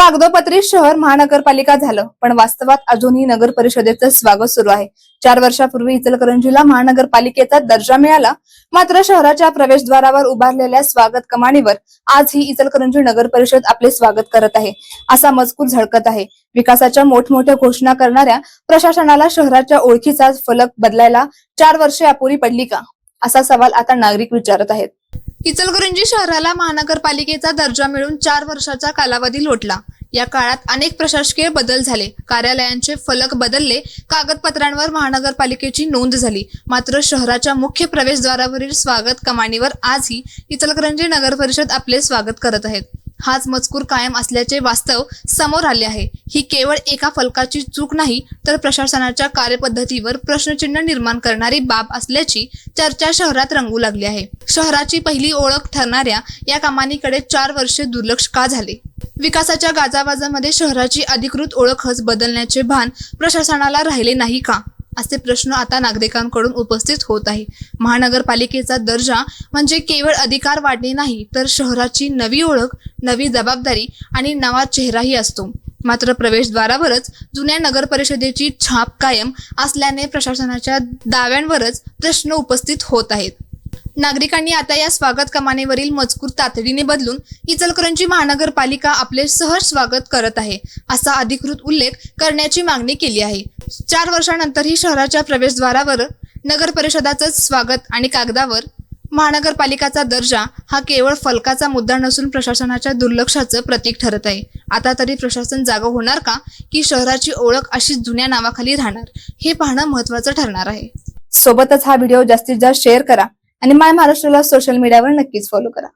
कागदोपत्री शहर महानगरपालिका झालं, पण वास्तवात अजूनही नगर परिषदेचं स्वागत सुरू आहे। 4 वर्षापूर्वी इचलकरंजीला महानगरपालिकेचा दर्जा मिळाला, मात्र शहराच्या प्रवेशद्वारावर उभारलेल्या स्वागत कमानीवर आज ही इचलकरंजी नगर परिषद आपले स्वागत करत आहे, असा मजकूर झळकत आहे। विकासाच्या मोठमोठ्या घोषणा करणाऱ्या प्रशासनाला शहराच्या ओळखीचा फलक बदलायला 4 वर्षे अपुरी पडली का, असा सवाल आता नागरिक विचारत आहेत। इचलकरंजी शहराला महानगरपालिकेचा दर्जा मिळून 4 वर्षाचा कालावधी लोटला। या काळात अनेक प्रशासकीय बदल झाले, कार्यालयांचे फलक बदलले, कागदपत्रांवर महानगरपालिकेची नोंद झाली, मात्र शहराच्या मुख्य प्रवेशद्वारावरील स्वागत कमानीवर आजही इचलकरंजी नगर परिषद आपले स्वागत करत आहेत। हाच मजकूर कायम असल्याचे वास्तव समोर आले आहे। ही केवळ एका फलकाची चूक नाही, तर प्रशासनाच्या कार्यपद्धतीवर प्रश्नचिन्ह निर्माण करणारी बाब असल्याची चर्चा शहरात रंगू लागली आहे। शहराची पहिली ओळख ठरणाऱ्या या कमानीकडे 4 वर्षे दुर्लक्ष का झाले? विकासाच्या गाजावाजामध्ये शहराची अधिकृत ओळखच बदलण्याचे भान प्रशासनाला राहिले नाही का, असे प्रश्न आता नागरिकांकडून उपस्थित होत आहे। महानगरपालिकेचा दर्जा म्हणजे केवळ अधिकार वाढणे नाही, तर शहराची नवी ओळख, नवी जबाबदारी आणि नवा चेहराही असतो। मात्र प्रवेशद्वारावरच जुन्या नगर परिषदेची छाप कायम असल्याने प्रशासनाच्या दाव्यांवरच प्रश्न उपस्थित होत आहेत। नागरिकांनी आता या स्वागत कमानीवरील मजकूर तातडीने बदलून इचलकरंजी महानगरपालिका आपले सहज स्वागत करत आहे, असा अधिकृत उल्लेख करण्याची मागणी केली आहे। 4 वर्षांनंतरही शहराच्या प्रवेशद्वारावर नगर परिषदाचं स्वागत आणि कागदावर महानगरपालिकाचा दर्जा हा केवळ फलकाचा मुद्दा नसून प्रशासनाच्या दुर्लक्षाचं प्रतीक ठरत आहे। आता तरी प्रशासन जागं होणार का, की शहराची ओळख अशीच जुन्या नावाखाली राहणार, हे पाहणं महत्त्वाचं ठरणार आहे। सोबतच हा व्हिडिओ जास्तीत जास्त शेअर करा आणि माय महाराष्ट्राला सोशल मीडियावर नक्कीच फॉलो करा।